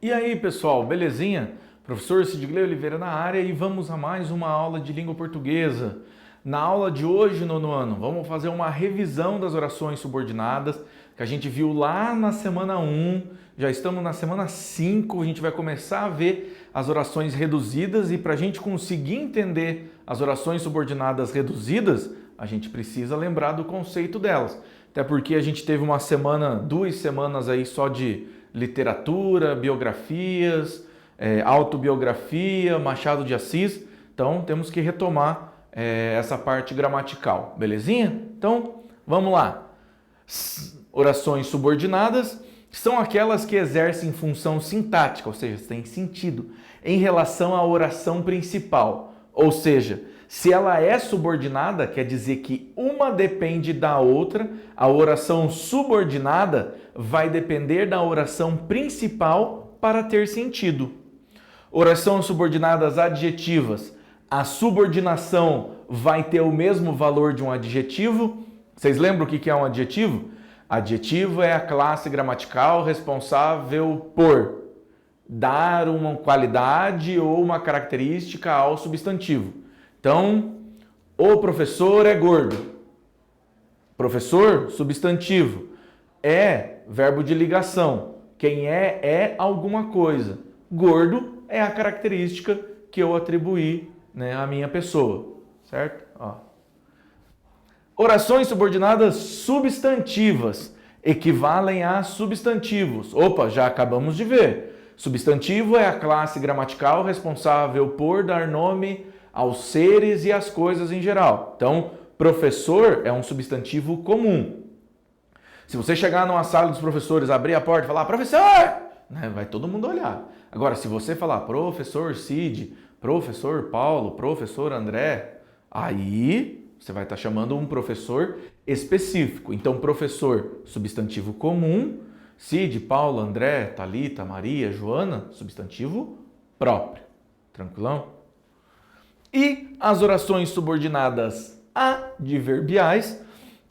E aí, pessoal, belezinha? Professor Sidgley Oliveira na área e vamos a mais uma aula de língua portuguesa. Na aula de hoje, nono ano, vamos fazer uma revisão das orações subordinadas que a gente viu lá na semana 1, já estamos na semana 5, a gente vai começar a ver as orações reduzidas e para a gente conseguir entender as orações subordinadas reduzidas, a gente precisa lembrar do conceito delas. Até porque a gente teve uma semana, 2 semanas aí só de literatura, biografias, autobiografia, Machado de Assis. Então temos que retomar essa parte gramatical, belezinha? Então vamos lá. Orações subordinadas são aquelas que exercem função sintática, ou seja, têm sentido, em relação à oração principal. Ou seja, se ela é subordinada, quer dizer que uma depende da outra, a oração subordinada vai depender da oração principal para ter sentido. Orações subordinadas adjetivas, a subordinação vai ter o mesmo valor de um adjetivo. Vocês lembram o que é um adjetivo? Adjetivo é a classe gramatical responsável por dar uma qualidade ou uma característica ao substantivo. Então, o professor é gordo. Professor, substantivo. É verbo de ligação. Quem é alguma coisa. Gordo é a característica que eu atribuí, à minha pessoa. Certo? Orações subordinadas substantivas equivalem a substantivos. Opa, já acabamos de ver. Substantivo é a classe gramatical responsável por dar nome aos seres e às coisas em geral. Então, professor é um substantivo comum. Se você chegar numa sala dos professores, abrir a porta e falar, professor, vai todo mundo olhar. Agora, se você falar, professor Cid, professor Paulo, professor André, aí você vai estar chamando um professor específico. Então, professor, substantivo comum, Cid, Paulo, André, Thalita, Maria, Joana, substantivo próprio. Tranquilão? E as orações subordinadas adverbiais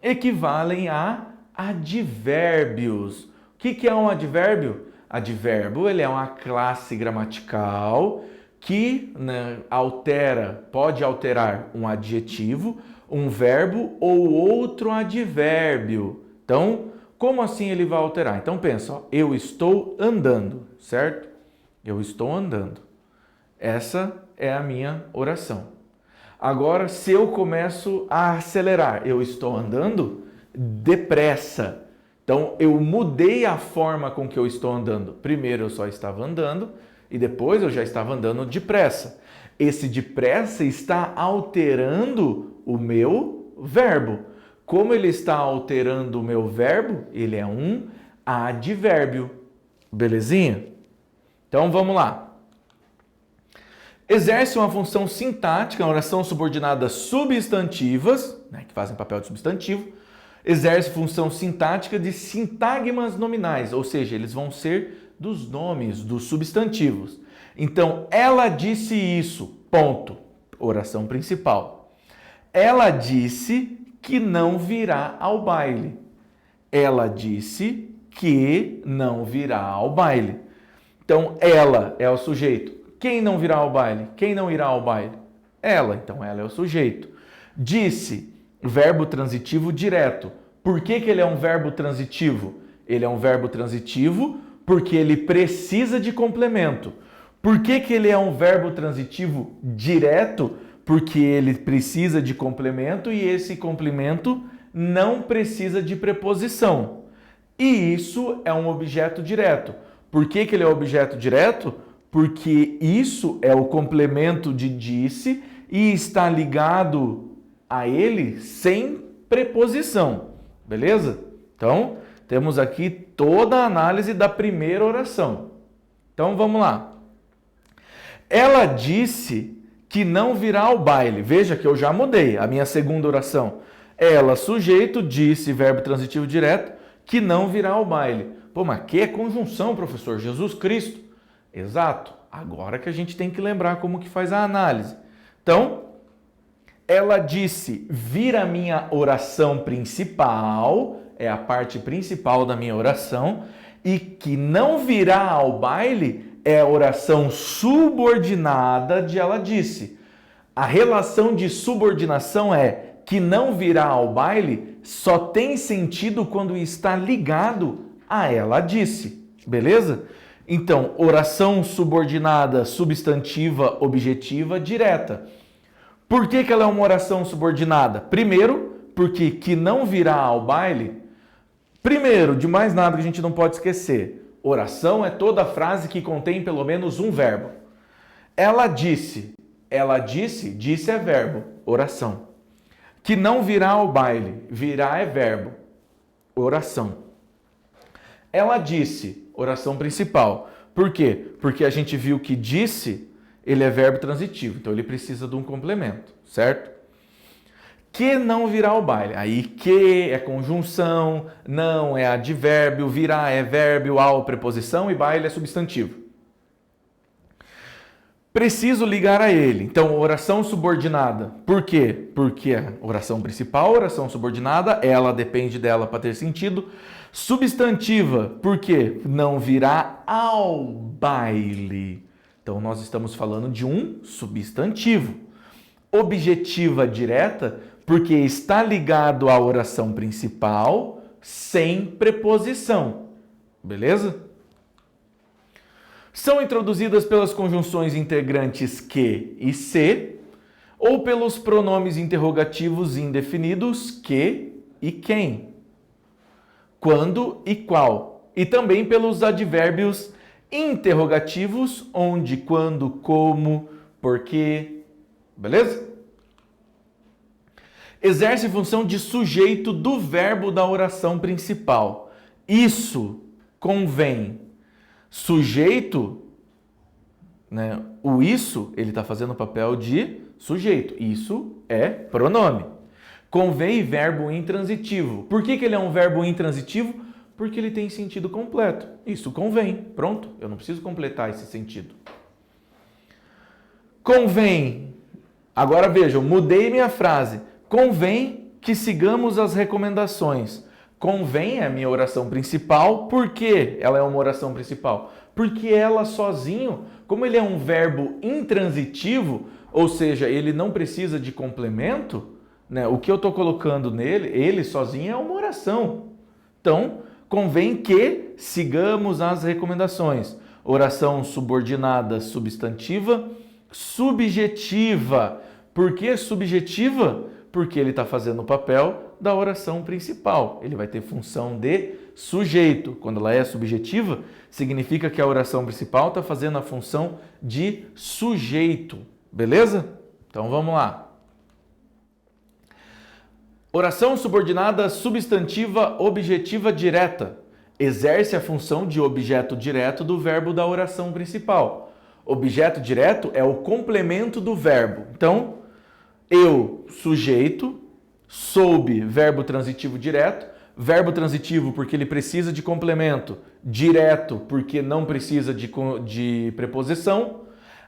equivalem a advérbios. O que é um advérbio? Advérbio ele é uma classe gramatical que pode alterar um adjetivo, um verbo ou outro advérbio. Então, como assim ele vai alterar? Então pensa, eu estou andando, certo? Eu estou andando. Essa é a minha oração. Agora, se eu começo a acelerar, eu estou andando depressa. Então, eu mudei a forma com que eu estou andando. Primeiro eu só estava andando e depois eu já estava andando depressa. Esse depressa está alterando o meu verbo. Como ele está alterando o meu verbo, ele é um advérbio. Belezinha? Então, vamos lá. Exerce uma função sintática, oração subordinada substantivas, que fazem papel de substantivo, exerce função sintática de sintagmas nominais, ou seja, eles vão ser dos nomes, dos substantivos. Então, ela disse isso, ponto, oração principal. Ela disse que não virá ao baile. Ela disse que não virá ao baile. Então, ela é o sujeito. Quem não virá ao baile? Quem não irá ao baile? Ela. Então, ela é o sujeito. Disse, verbo transitivo direto. Por que ele é um verbo transitivo? Ele é um verbo transitivo porque ele precisa de complemento. Por que ele é um verbo transitivo direto? Porque ele precisa de complemento e esse complemento não precisa de preposição. E isso é um objeto direto. Por que ele é objeto direto? Porque isso é o complemento de disse e está ligado a ele sem preposição. Beleza? Então, temos aqui toda a análise da primeira oração. Então, vamos lá. Ela disse que não virá ao baile. Veja que eu já mudei a minha segunda oração. Ela, sujeito, disse, verbo transitivo direto, que não virá ao baile. Pô, mas que é conjunção, professor? Jesus Cristo. Exato. Agora que a gente tem que lembrar como que faz a análise. Então, ela disse, vir a minha oração principal, é a parte principal da minha oração, e que não virá ao baile é a oração subordinada de ela disse. A relação de subordinação é que não virá ao baile só tem sentido quando está ligado a ela disse. Beleza? Então, oração subordinada, substantiva, objetiva, direta. Por que ela é uma oração subordinada? Primeiro, porque que não virá ao baile. Primeiro, de mais nada que a gente não pode esquecer, oração é toda frase que contém pelo menos um verbo. Ela disse, disse é verbo, oração. Que não virá ao baile, virá é verbo, oração. Ela disse, oração principal. Por quê? Porque a gente viu que disse, ele é verbo transitivo, então ele precisa de um complemento, certo? Que não virá ao baile. Aí que é conjunção, não é advérbio, virá é verbo, ao preposição e baile é substantivo. Preciso ligar a ele. Então, oração subordinada. Por quê? Porque a oração principal, oração subordinada, ela depende dela para ter sentido. Substantiva, por quê? Não virá ao baile. Então, nós estamos falando de um substantivo. Objetiva direta, porque está ligado à oração principal sem preposição. Beleza? São introduzidas pelas conjunções integrantes que e se, ou pelos pronomes interrogativos indefinidos que e quem, quando e qual, e também pelos advérbios interrogativos onde, quando, como, porquê. Beleza? Exerce função de sujeito do verbo da oração principal. Isso convém. Sujeito, né? O isso, ele está fazendo o papel de sujeito. Isso é pronome. Convém verbo intransitivo. Por que ele é um verbo intransitivo? Porque ele tem sentido completo. Isso convém. Pronto, eu não preciso completar esse sentido. Convém. Agora vejam, mudei minha frase. Convém que sigamos as recomendações. Convém é a minha oração principal. Por que ela é uma oração principal? Porque ela sozinho, como ele é um verbo intransitivo, ou seja, ele não precisa de complemento, né? O que eu estou colocando nele, ele sozinho é uma oração. Então, convém que sigamos as recomendações. Oração subordinada, substantiva, subjetiva. Por que subjetiva? Porque ele está fazendo o papel da oração principal. Ele vai ter função de sujeito. Quando ela é subjetiva, significa que a oração principal está fazendo a função de sujeito. Beleza? Então vamos lá. Oração subordinada substantiva objetiva direta. Exerce a função de objeto direto do verbo da oração principal. Objeto direto é o complemento do verbo. Então, eu, sujeito, soube, verbo transitivo direto, verbo transitivo porque ele precisa de complemento, direto porque não precisa de preposição,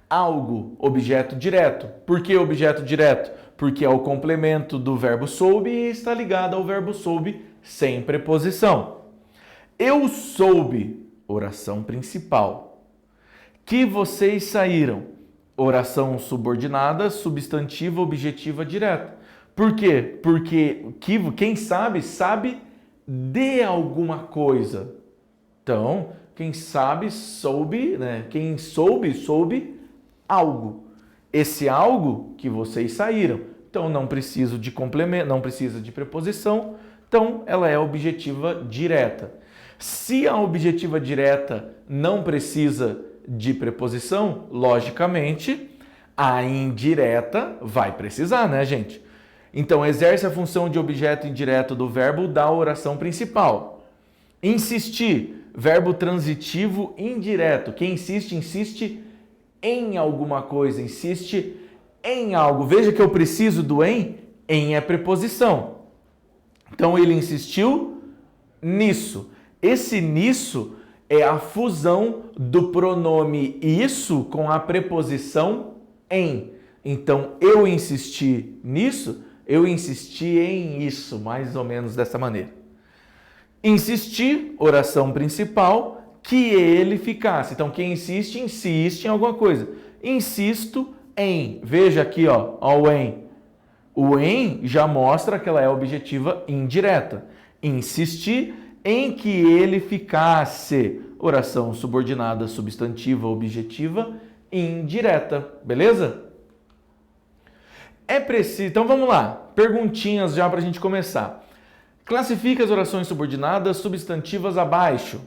algo, objeto direto. Por que objeto direto? Porque é o complemento do verbo soube e está ligado ao verbo soube sem preposição. Eu soube, oração principal. Que vocês saíram. Oração subordinada, substantiva, objetiva, direta. Por quê? Porque quem sabe, sabe de alguma coisa. Então, quem sabe, soube, né? Quem soube, soube algo. Esse algo que vocês saíram. Então, não preciso de complemento, não precisa de preposição. Então, ela é objetiva direta. Se a objetiva direta não precisa de preposição, logicamente, a indireta vai precisar, né, gente? Então, exerce a função de objeto indireto do verbo da oração principal. Insistir, verbo transitivo indireto. Quem insiste, insiste em alguma coisa, insiste em algo. Veja que eu preciso do em. Em é preposição. Então, ele insistiu nisso. Esse nisso é a fusão do pronome isso com a preposição em. Então, eu insisti nisso, eu insisti em isso, mais ou menos dessa maneira. Insistir, oração principal, que ele ficasse. Então, quem insiste, insiste em alguma coisa. Insisto em. Veja aqui, ó o em. O em já mostra que ela é objetiva indireta. Insistir em que ele ficasse. Oração subordinada, substantiva, objetiva, indireta. Beleza? É preciso. Então vamos lá. Perguntinhas já para a gente começar. Classifique as orações subordinadas substantivas abaixo.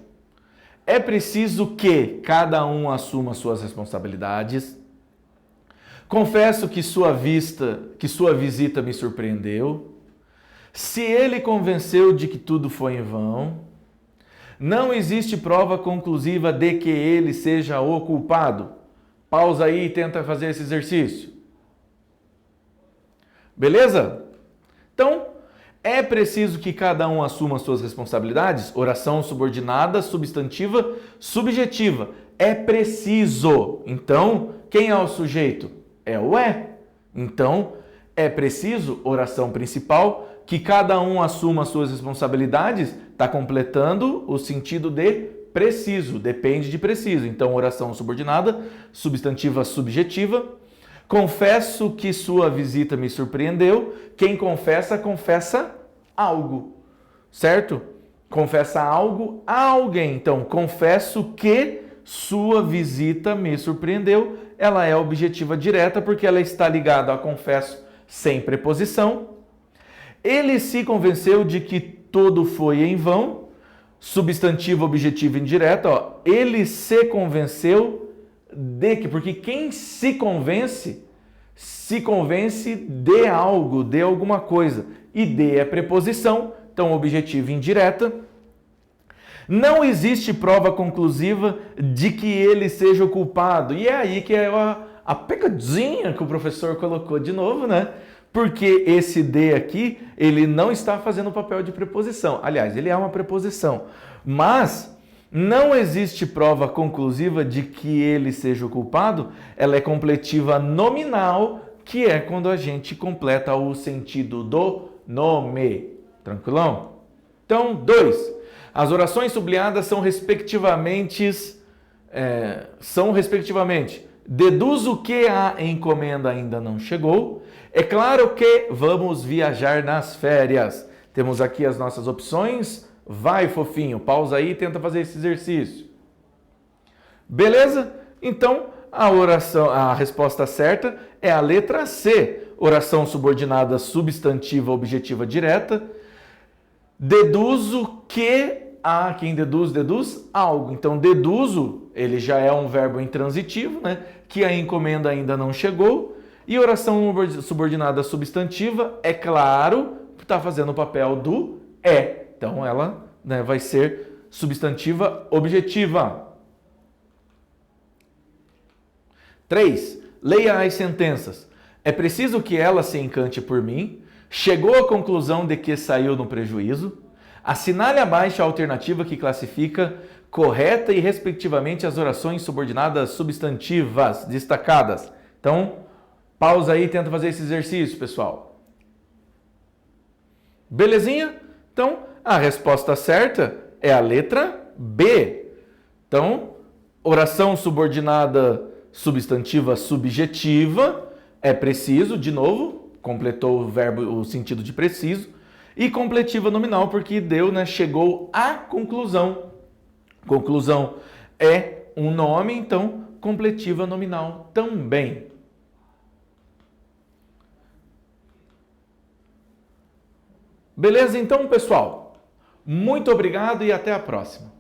É preciso que cada um assuma suas responsabilidades. Confesso que sua visita me surpreendeu. Se ele convenceu de que tudo foi em vão. Não existe prova conclusiva de que ele seja o culpado. Pausa aí e tenta fazer esse exercício. Beleza? Então, é preciso que cada um assuma suas responsabilidades? Oração subordinada, substantiva, subjetiva. É preciso. Então, quem é o sujeito? É o é. Então, é preciso, oração principal, que cada um assuma suas responsabilidades, está completando o sentido de preciso, depende de preciso. Então, oração subordinada, substantiva, subjetiva. Confesso que sua visita me surpreendeu. Quem confessa, confessa algo, certo? Confessa algo a alguém. Então, confesso que sua visita me surpreendeu. Ela é objetiva direta porque ela está ligada a confesso sem preposição. Ele se convenceu de que tudo foi em vão. Substantivo, objetivo indireto. Ele se convenceu de que, porque quem se convence de algo, de alguma coisa. E de é preposição, então objetivo indireta. Não existe prova conclusiva de que ele seja o culpado. E é aí que é a pegadinha que o professor colocou de novo, né? Porque esse de aqui, ele não está fazendo o papel de preposição. Aliás, ele é uma preposição. Mas não existe prova conclusiva de que ele seja o culpado. Ela é completiva nominal, que é quando a gente completa o sentido do nome. Tranquilão? Então, 2. As orações sublinhadas são respectivamente, deduzo que a encomenda ainda não chegou. É claro que vamos viajar nas férias. Temos aqui as nossas opções. Vai, fofinho, pausa aí e tenta fazer esse exercício. Beleza? Então, a resposta certa é a letra C. Oração subordinada substantiva objetiva direta. Deduzo que quem deduz algo. Então, deduzo, ele já é um verbo intransitivo, né? Que a encomenda ainda não chegou. E oração subordinada substantiva, é claro, está fazendo o papel do é. Então, ela, né, vai ser substantiva objetiva. 3. Leia as sentenças. É preciso que ela se encante por mim. Chegou à conclusão de que saiu no prejuízo. Assinale abaixo a alternativa que classifica correta e respectivamente as orações subordinadas substantivas destacadas. Então, pausa aí e tenta fazer esse exercício, pessoal. Belezinha? Então, a resposta certa é a letra B. Então, oração subordinada substantiva subjetiva é preciso, de novo, completou o verbo, o sentido de preciso. E completiva nominal, porque deu, né, chegou à conclusão. Conclusão é um nome, então completiva nominal também. Beleza? Então, pessoal, muito obrigado e até a próxima.